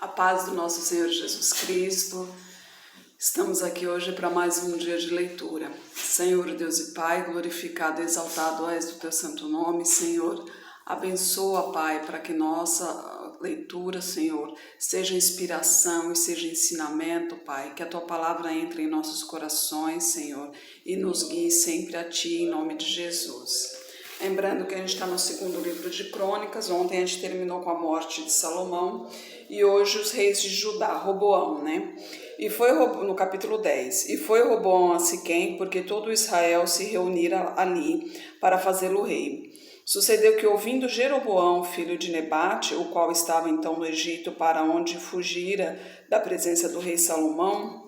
A paz do nosso Senhor Jesus Cristo. Estamos aqui hoje para mais um dia de leitura. Senhor Deus e Pai, glorificado e exaltado és do teu santo nome, Senhor. Abençoa, Pai, para que nossa leitura, Senhor, seja inspiração e seja ensinamento, Pai. Que a tua palavra entre em nossos corações, Senhor, e nos guie sempre a ti, em nome de Jesus. Lembrando que a gente está no segundo livro de Crônicas. Ontem a gente terminou com a morte de Salomão e hoje os reis de Judá, Roboão, né? E foi no capítulo 10. E foi Roboão a Siquém, porque todo Israel se reunira ali para fazê-lo rei. Sucedeu que, ouvindo Jeroboão, filho de Nebate, o qual estava então no Egito, para onde fugira da presença do rei Salomão,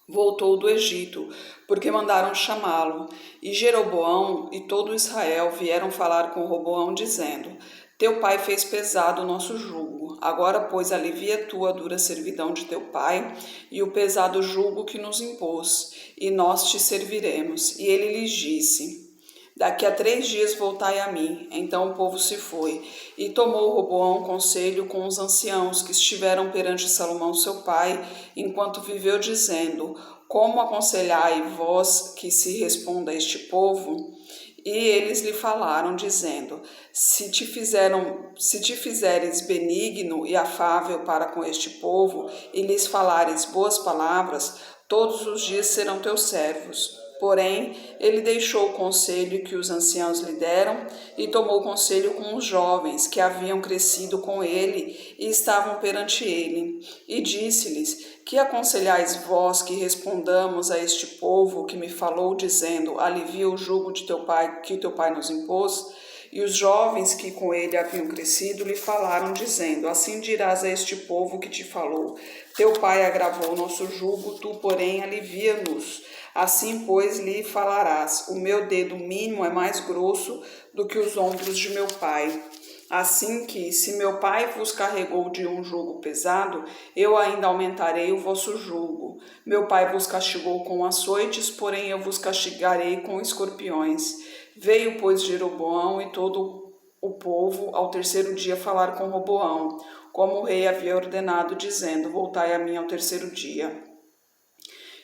voltou do Egito, porque mandaram chamá-lo. E Jeroboão e todo Israel vieram falar com Roboão, dizendo: Teu pai fez pesado o nosso jugo. Agora, pois, alivia tu a dura servidão de teu pai e o pesado jugo que nos impôs, e nós te serviremos. E ele lhes disse: Daqui a 3 dias voltai a mim. Então o povo se foi, e tomou Roboão conselho com os anciãos que estiveram perante Salomão seu pai, enquanto viveu, dizendo: Como aconselhai vós que se responda a este povo? E eles lhe falaram, dizendo: Se te fizeres benigno e afável para com este povo, e lhes falares boas palavras, todos os dias serão teus servos. Porém, ele deixou o conselho que os anciãos lhe deram e tomou conselho com os jovens que haviam crescido com ele e estavam perante ele. E disse-lhes: Que aconselhais vós que respondamos a este povo que me falou, dizendo: Alivia o jugo de teu pai, que teu pai nos impôs? E os jovens que com ele haviam crescido lhe falaram, dizendo: Assim dirás a este povo que te falou: Teu pai agravou o nosso jugo, tu, porém, alivia-nos. Assim, pois, lhe falarás: O meu dedo mínimo é mais grosso do que os ombros de meu pai. Assim que, se meu pai vos carregou de um jugo pesado, eu ainda aumentarei o vosso jugo. Meu pai vos castigou com açoites, porém eu vos castigarei com escorpiões. Veio, pois, Jeroboão e todo o povo ao 3º dia falar com Roboão, como o rei havia ordenado, dizendo: Voltai a mim ao 3º dia.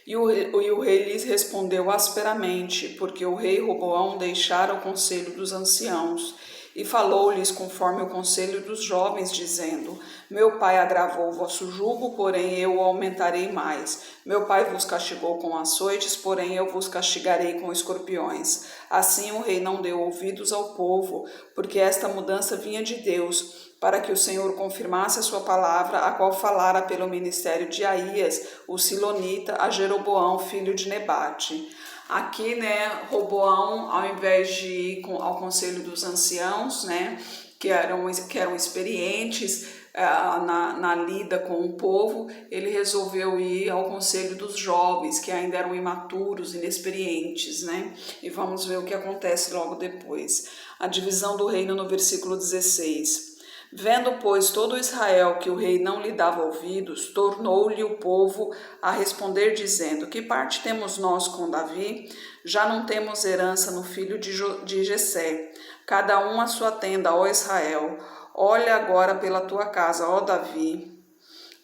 E o rei lhes respondeu asperamente, porque o rei Roboão deixara o conselho dos anciãos, e falou-lhes conforme o conselho dos jovens, dizendo: Meu pai agravou o vosso jugo, porém eu o aumentarei mais. Meu pai vos castigou com açoites, porém eu vos castigarei com escorpiões. Assim o rei não deu ouvidos ao povo, porque esta mudança vinha de Deus, para que o Senhor confirmasse a sua palavra, a qual falara pelo ministério de Aías, o silonita, a Jeroboão, filho de Nebate. Aqui, né, Roboão, ao invés de ir ao conselho dos anciãos, né, que eram experientes na lida com o povo, ele resolveu ir ao conselho dos jovens, que ainda eram imaturos, inexperientes, né? E vamos ver o que acontece logo depois. A divisão do reino no versículo 16. Vendo, pois, todo Israel que o rei não lhe dava ouvidos, tornou-lhe o povo a responder, dizendo: Que parte temos nós com Davi? Já não temos herança no filho de Jessé. Cada um a sua tenda, ó Israel. Olha agora pela tua casa, ó Davi.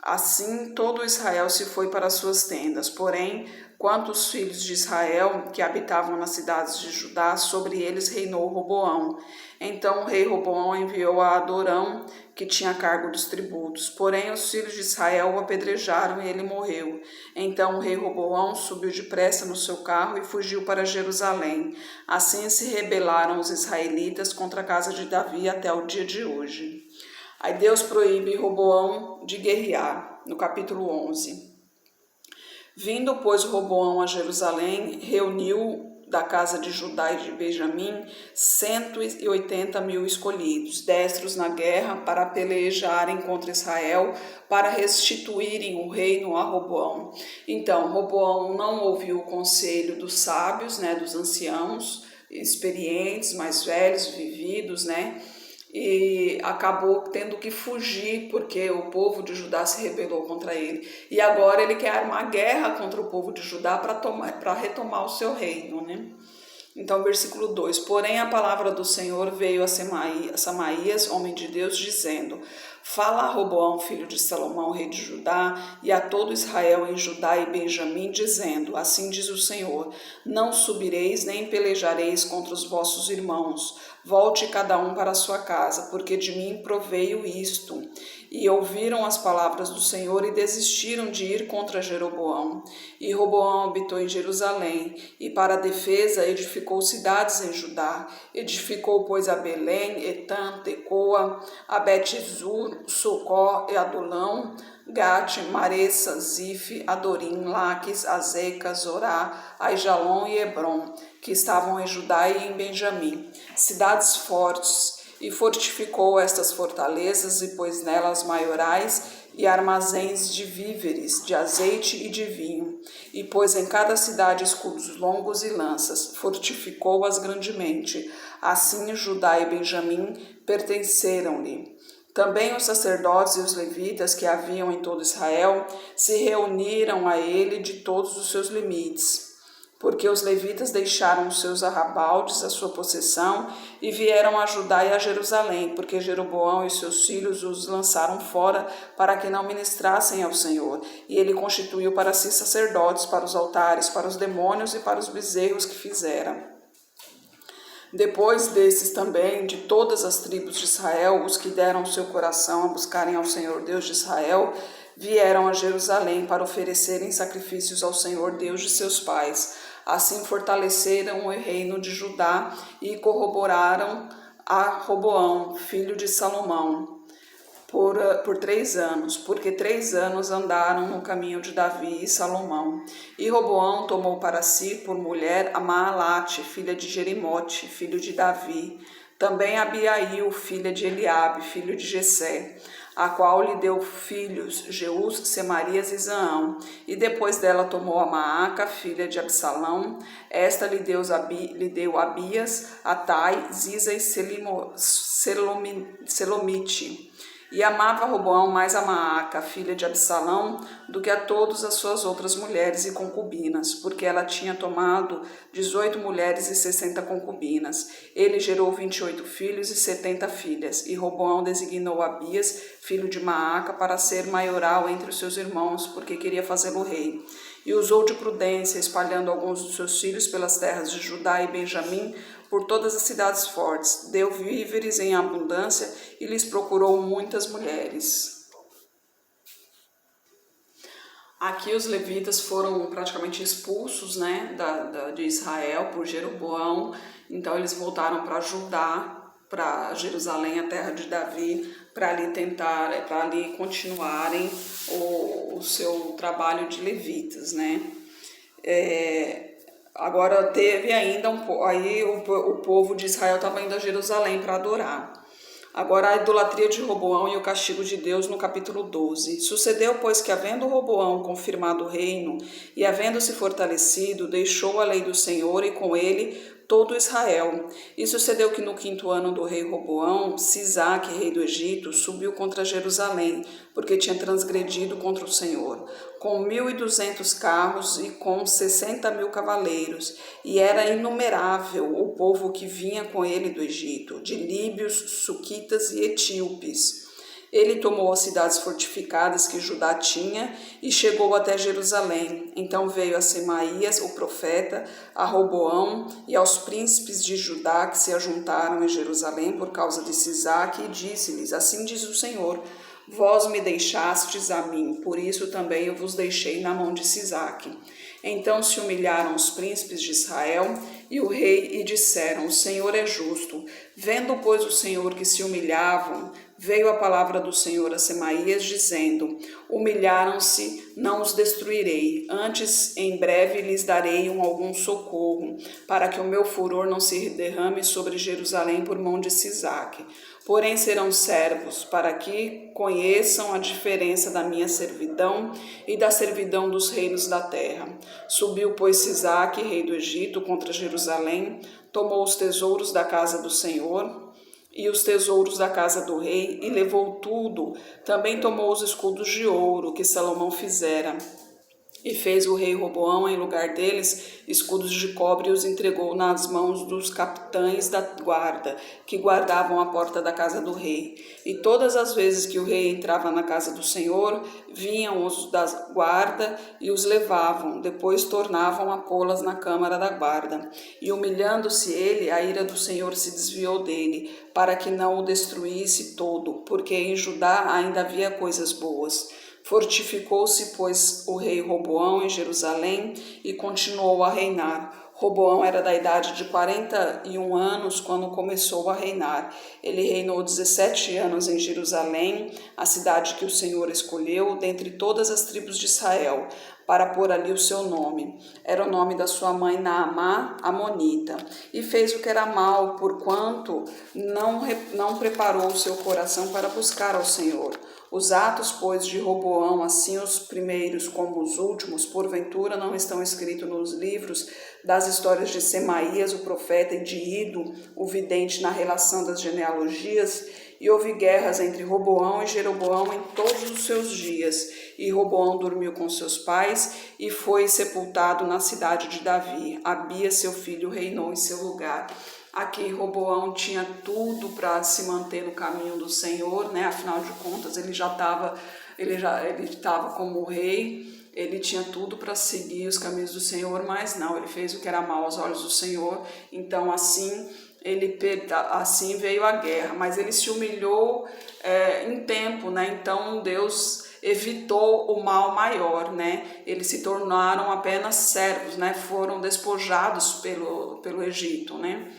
Assim todo Israel se foi para as suas tendas. Porém, quanto os filhos de Israel, que habitavam nas cidades de Judá, sobre eles reinou Roboão. Então o rei Roboão enviou a Adorão, que tinha cargo dos tributos. Porém, os filhos de Israel o apedrejaram e ele morreu. Então o rei Roboão subiu depressa no seu carro e fugiu para Jerusalém. Assim se rebelaram os israelitas contra a casa de Davi até o dia de hoje. Aí Deus proíbe Roboão de guerrear, no capítulo 11. Vindo, pois, Roboão a Jerusalém, reuniu da casa de Judá e de Benjamim 180.000 escolhidos, destros na guerra, para pelejarem contra Israel, para restituírem o reino a Roboão. Então, Roboão não ouviu o conselho dos sábios, né, dos anciãos, experientes, mais velhos, vividos, né? E acabou tendo que fugir porque o povo de Judá se rebelou contra ele. E agora ele quer armar guerra contra o povo de Judá para retomar o seu reino, né? Então, versículo 2: Porém a palavra do Senhor veio a Samaías, homem de Deus, dizendo: Fala a Roboão, filho de Salomão, rei de Judá, e a todo Israel em Judá e Benjamim, dizendo: Assim diz o Senhor: Não subireis nem pelejareis contra os vossos irmãos. Volte cada um para a sua casa, porque de mim proveio isto. E ouviram as palavras do Senhor e desistiram de ir contra Jeroboão. E Roboão habitou em Jerusalém, e para a defesa edificou cidades em Judá. Edificou, pois, a Belém, Etã, Tecoa, a Bet-zur, Socó e Adulão, Gate, Maressa, Zif, Adorim, Laques, Azeca, Zorá, Aijalon e Hebron, que estavam em Judá e em Benjamim, cidades fortes, e fortificou estas fortalezas e pôs nelas maiorais e armazéns de víveres, de azeite e de vinho, e pôs em cada cidade escudos longos e lanças, fortificou-as grandemente. Assim Judá e Benjamim pertenceram-lhe. Também os sacerdotes e os levitas que haviam em todo Israel se reuniram a ele de todos os seus limites, porque os levitas deixaram os seus arrabaldes à sua possessão e vieram a Judá e a Jerusalém, porque Jeroboão e seus filhos os lançaram fora para que não ministrassem ao Senhor. E ele constituiu para si sacerdotes para os altares, para os demônios e para os bezerros que fizera. Depois desses também, de todas as tribos de Israel, os que deram o seu coração a buscarem ao Senhor Deus de Israel, vieram a Jerusalém para oferecerem sacrifícios ao Senhor Deus de seus pais. Assim fortaleceram o reino de Judá e corroboraram a Roboão, filho de Salomão, por 3 anos, porque 3 anos andaram no caminho de Davi e Salomão. E Roboão tomou para si por mulher a Maalate, filha de Jerimote, filho de Davi, também Abiail, filha de Eliabe, filho de Jessé, a qual lhe deu filhos, Jeús, Semarias e Zaão. E depois dela tomou a Maaca, filha de Absalão. Esta lhe deu Abias, Atai, Ziza e Selomite. E amava Roboão mais a Maaca, filha de Absalão, do que a todas as suas outras mulheres e concubinas, porque ela tinha tomado 18 mulheres e 60 concubinas. Ele gerou 28 filhos e 70 filhas, e Roboão designou Abias, filho de Maaca, para ser maioral entre os seus irmãos, porque queria fazê-lo rei. E usou de prudência, espalhando alguns dos seus filhos pelas terras de Judá e Benjamim, por todas as cidades fortes, deu víveres em abundância e lhes procurou muitas mulheres. Aqui os levitas foram praticamente expulsos, né, de Israel por Jeroboão, então eles voltaram para Judá, para Jerusalém, a terra de Davi, para ali continuarem o seu trabalho de levitas, né. Agora teve ainda aí o povo de Israel estava indo a Jerusalém para adorar. Agora a idolatria de Roboão e o castigo de Deus no capítulo 12. Sucedeu, pois, que havendo Roboão confirmado o reino e havendo se fortalecido, deixou a lei do Senhor e com ele todo Israel. E sucedeu que no 5º ano do rei Roboão, Sisaque, rei do Egito, subiu contra Jerusalém, porque tinha transgredido contra o Senhor, com 1.200 carros e com 60.000 cavaleiros, e era inumerável o povo que vinha com ele do Egito, de líbios, suquitas e etíopes. Ele tomou as cidades fortificadas que Judá tinha e chegou até Jerusalém. Então veio a Semaías, o profeta, a Roboão e aos príncipes de Judá que se ajuntaram em Jerusalém por causa de Sisaque e disse-lhes: Assim diz o Senhor, vós me deixastes a mim, por isso também eu vos deixei na mão de Sisaque. Então se humilharam os príncipes de Israel e o rei e disseram: O Senhor é justo. Vendo, pois, o Senhor que se humilhavam, veio a palavra do Senhor a Semaías, dizendo: Humilharam-se, não os destruirei, antes em breve lhes darei algum socorro, para que o meu furor não se derrame sobre Jerusalém por mão de Sisaque. Porém serão servos, para que conheçam a diferença da minha servidão e da servidão dos reinos da terra. Subiu, pois, Sisaque, rei do Egito, contra Jerusalém, tomou os tesouros da casa do Senhor e os tesouros da casa do rei, e levou tudo. Também tomou os escudos de ouro que Salomão fizera, E fez o rei Roboão, em lugar deles, escudos de cobre e os entregou nas mãos dos capitães da guarda, que guardavam a porta da casa do rei. E todas as vezes que o rei entrava na casa do Senhor, vinham os da guarda e os levavam, depois tornavam a pô-las na câmara da guarda. E humilhando-se ele, a ira do Senhor se desviou dele, para que não o destruísse todo, porque em Judá ainda havia coisas boas. Fortificou-se, pois, o rei Roboão em Jerusalém e continuou a reinar. Roboão era da idade de 41 anos quando começou a reinar. Ele reinou 17 anos em Jerusalém, a cidade que o Senhor escolheu dentre todas as tribos de Israel, para pôr ali o seu nome. Era o nome da sua mãe Naamá, amonita. E fez o que era mal, porquanto não preparou o seu coração para buscar ao Senhor. Os atos, pois, de Roboão, assim os primeiros como os últimos, porventura não estão escritos nos livros das histórias de Semaías, o profeta, e de Ido, o vidente, na relação das genealogias. E houve guerras entre Roboão e Jeroboão em todos os seus dias. E Roboão dormiu com seus pais e foi sepultado na cidade de Davi. Abias, seu filho, reinou em seu lugar. Aqui Roboão tinha tudo para se manter no caminho do Senhor, né? Afinal de contas, ele estava como rei, ele tinha tudo para seguir os caminhos do Senhor, mas não, ele fez o que era mal aos olhos do Senhor. Então assim veio a guerra, mas ele se humilhou em tempo, né? Então Deus evitou o mal maior, né? Eles se tornaram apenas servos, né? Foram despojados pelo Egito, né?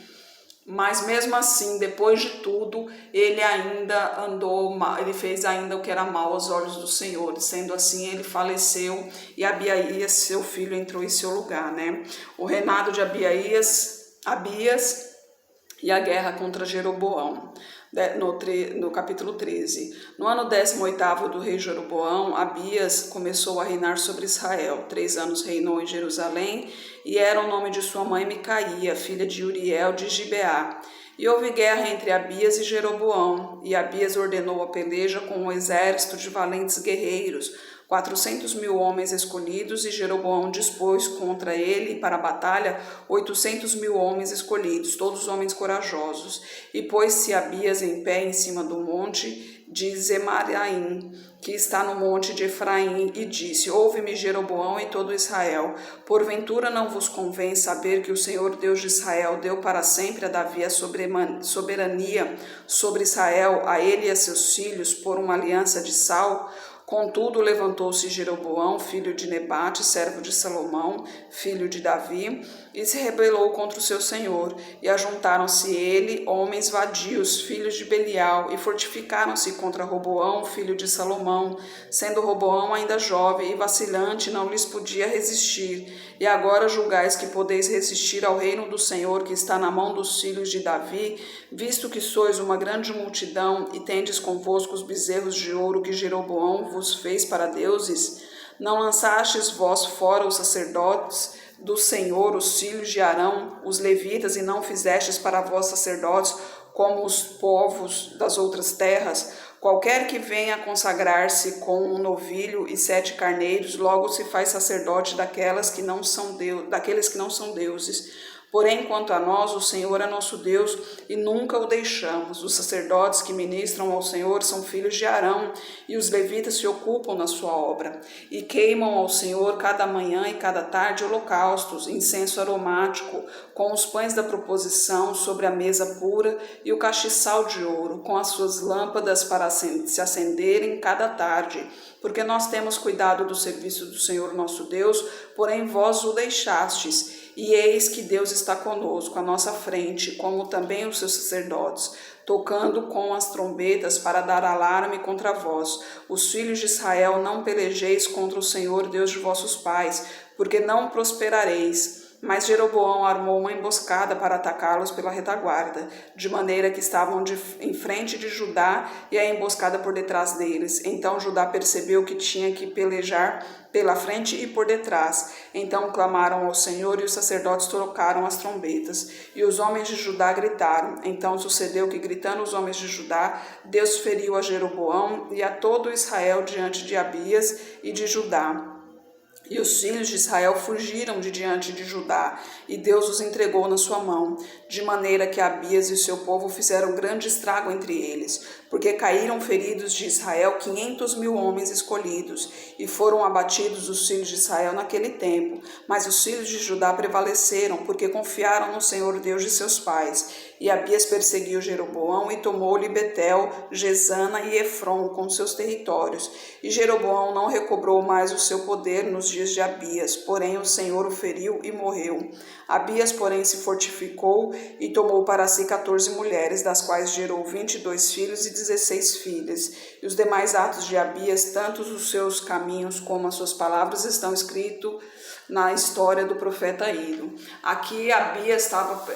Mas mesmo assim, depois de tudo, ele ainda andou mal, ele fez ainda o que era mal aos olhos do Senhor. Sendo assim, ele faleceu e Abias, seu filho, entrou em seu lugar, né? O reinado de Abias e a guerra contra Jeroboão. No capítulo 13. No ano 18º do rei Jeroboão, Abias começou a reinar sobre Israel. 3 anos reinou em Jerusalém, e era o nome de sua mãe Micaía, filha de Uriel de Gibeá. E houve guerra entre Abias e Jeroboão, e Abias ordenou a peleja com um exército de valentes guerreiros, 400.000 homens escolhidos, e Jeroboão dispôs contra ele para a batalha 800.000 homens escolhidos, todos homens corajosos. E pôs-se Abias em pé em cima do monte de Zemaraim, que está no monte de Efraim, e disse: Ouve-me, Jeroboão e todo Israel, porventura não vos convém saber que o Senhor Deus de Israel deu para sempre a Davi a soberania sobre Israel, a ele e a seus filhos, por uma aliança de sal? Contudo, levantou-se Jeroboão, filho de Nebate, servo de Salomão, filho de Davi, e se rebelou contra o seu senhor. E ajuntaram-se ele, homens vadios, filhos de Belial, e fortificaram-se contra Roboão, filho de Salomão, sendo Roboão ainda jovem e vacilante, não lhes podia resistir. E agora julgais que podeis resistir ao reino do Senhor, que está na mão dos filhos de Davi, visto que sois uma grande multidão, e tendes convosco os bezerros de ouro que Jeroboão vos fez para deuses? Não lançastes vós fora os sacerdotes do Senhor, os filhos de Arão, os levitas, e não fizestes para vós sacerdotes como os povos das outras terras? Qualquer que venha consagrar-se com um novilho e 7 carneiros, logo se faz sacerdote daqueles que não são deuses. Porém, quanto a nós, o Senhor é nosso Deus e nunca o deixamos. Os sacerdotes que ministram ao Senhor são filhos de Arão, e os levitas se ocupam na sua obra. E queimam ao Senhor cada manhã e cada tarde holocaustos, incenso aromático, com os pães da proposição sobre a mesa pura e o castiçal de ouro, com as suas lâmpadas para se acenderem cada tarde. Porque nós temos cuidado do serviço do Senhor nosso Deus, porém vós o deixastes. E eis que Deus está conosco, à nossa frente, como também os seus sacerdotes, tocando com as trombetas para dar alarme contra vós. Os filhos de Israel, não pelejeis contra o Senhor Deus de vossos pais, porque não prosperareis. Mas Jeroboão armou uma emboscada para atacá-los pela retaguarda, de maneira que estavam em frente de Judá e a emboscada por detrás deles. Então Judá percebeu que tinha que pelejar pela frente e por detrás. Então clamaram ao Senhor, e os sacerdotes tocaram as trombetas. E os homens de Judá gritaram. Então sucedeu que, gritando os homens de Judá, Deus feriu a Jeroboão e a todo Israel diante de Abias e de Judá. E os filhos de Israel fugiram de diante de Judá, e Deus os entregou na sua mão, de maneira que Abias e o seu povo fizeram grande estrago entre eles, porque caíram feridos de Israel 500.000 homens escolhidos, e foram abatidos os filhos de Israel naquele tempo. Mas os filhos de Judá prevaleceram, porque confiaram no Senhor Deus de seus pais. E Abias perseguiu Jeroboão e tomou-lhe Betel, Gesana e Efron com seus territórios. E Jeroboão não recobrou mais o seu poder nos dias de Abias, porém o Senhor o feriu e morreu. Abias, porém, se fortificou e tomou para si 14 mulheres, das quais gerou 22 filhos e 16 filhas. E os demais atos de Abias, tanto os seus caminhos como as suas palavras, estão escritos na história do profeta Ido. Aqui Abias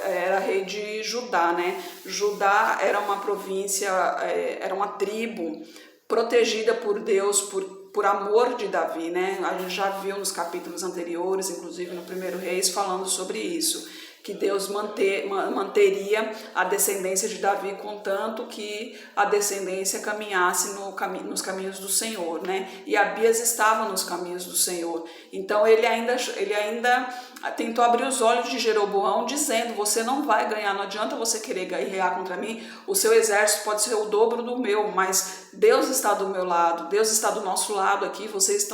era rei de Judá, né? Judá era uma província, era uma tribo protegida por Deus, por amor de Davi, né? A gente já viu nos capítulos anteriores, inclusive no 1 Reis, falando sobre isso, que Deus manteria a descendência de Davi, contanto que a descendência caminhasse nos caminhos do Senhor, né? E Abias estava nos caminhos do Senhor. Então ele ainda tentou abrir os olhos de Jeroboão, dizendo: você não vai ganhar, não adianta você querer guerrear contra mim, o seu exército pode ser o dobro do meu, mas Deus está do meu lado, Deus está do nosso lado aqui, vocês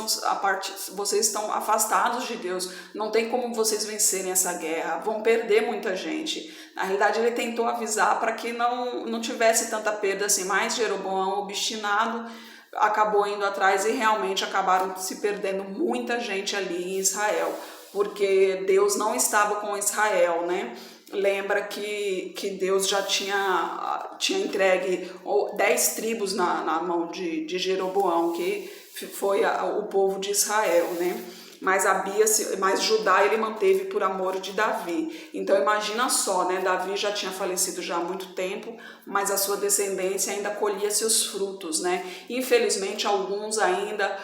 estão afastados de Deus, não tem como vocês vencerem essa guerra, vão perder muita gente. Na realidade ele tentou avisar para que não tivesse tanta perda assim, mas Jeroboão, obstinado, acabou indo atrás e realmente acabaram se perdendo muita gente ali em Israel, porque Deus não estava com Israel, né? Lembra que Deus já tinha entregue 10 tribos na mão de Jeroboão, que foi o povo de Israel, né? Mas Judá ele manteve por amor de Davi. Então imagina só, né? Davi já tinha falecido já há muito tempo, mas a sua descendência ainda colhia seus frutos, né? Infelizmente alguns ainda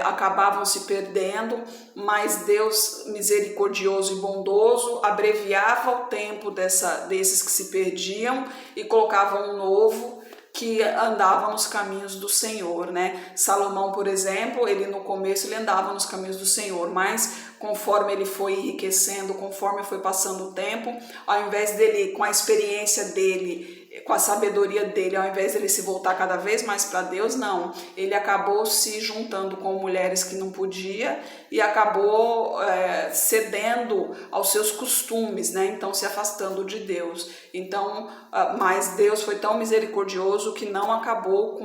acabavam se perdendo, mas Deus misericordioso e bondoso abreviava o tempo desses que se perdiam e colocava um novo que andava nos caminhos do Senhor, né? Salomão, por exemplo, ele no começo ele andava nos caminhos do Senhor, mas conforme ele foi enriquecendo, conforme foi passando o tempo, ao invés dele, com a experiência dele, com a sabedoria dele, ao invés dele se voltar cada vez mais para Deus, não, ele acabou se juntando com mulheres que não podia e acabou cedendo aos seus costumes, né? Então se afastando de Deus. Então, mas Deus foi tão misericordioso que não acabou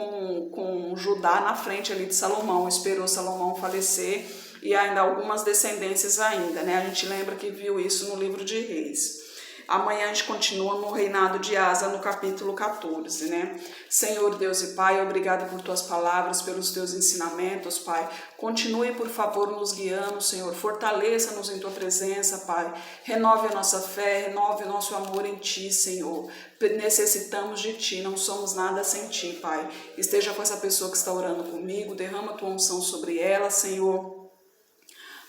com Judá na frente ali de Salomão, esperou Salomão falecer e ainda algumas descendências ainda, né? A gente lembra que viu isso no livro de Reis. Amanhã a gente continua no reinado de Asa, no capítulo 14, né? Senhor Deus e Pai, obrigado por tuas palavras, pelos teus ensinamentos, Pai. Continue, por favor, nos guiando, Senhor. Fortaleça-nos em tua presença, Pai. Renove a nossa fé, renove o nosso amor em ti, Senhor. Necessitamos de ti, não somos nada sem ti, Pai. Esteja com essa pessoa que está orando comigo, derrama a tua unção sobre ela, Senhor.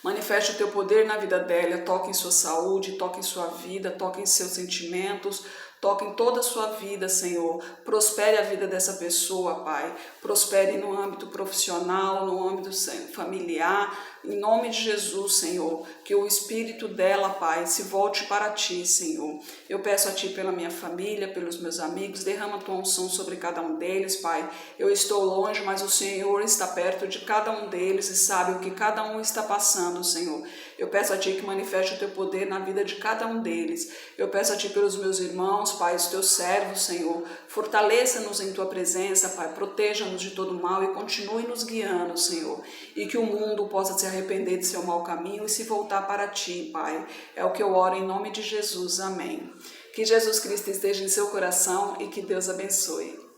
Manifeste o teu poder na vida dela, toque em sua saúde, toque em sua vida, toque em seus sentimentos, toque em toda a sua vida, Senhor. Prospere a vida dessa pessoa, Pai. Prospere no âmbito profissional, no âmbito familiar. Em nome de Jesus, Senhor, que o espírito dela, Pai, se volte para ti, Senhor. Eu peço a ti pela minha família, pelos meus amigos, derrama a tua unção sobre cada um deles, Pai. Eu estou longe, mas o Senhor está perto de cada um deles e sabe o que cada um está passando, Senhor. Eu peço a ti que manifeste o teu poder na vida de cada um deles. Eu peço a ti pelos meus irmãos, Pai, os teus servos, Senhor. Fortaleça-nos em tua presença, Pai. Proteja-nos de todo mal e continue nos guiando, Senhor. E que o mundo possa se arrepender de seu mau caminho e se voltar para ti, Pai. É o que eu oro em nome de Jesus. Amém. Que Jesus Cristo esteja em seu coração e que Deus abençoe.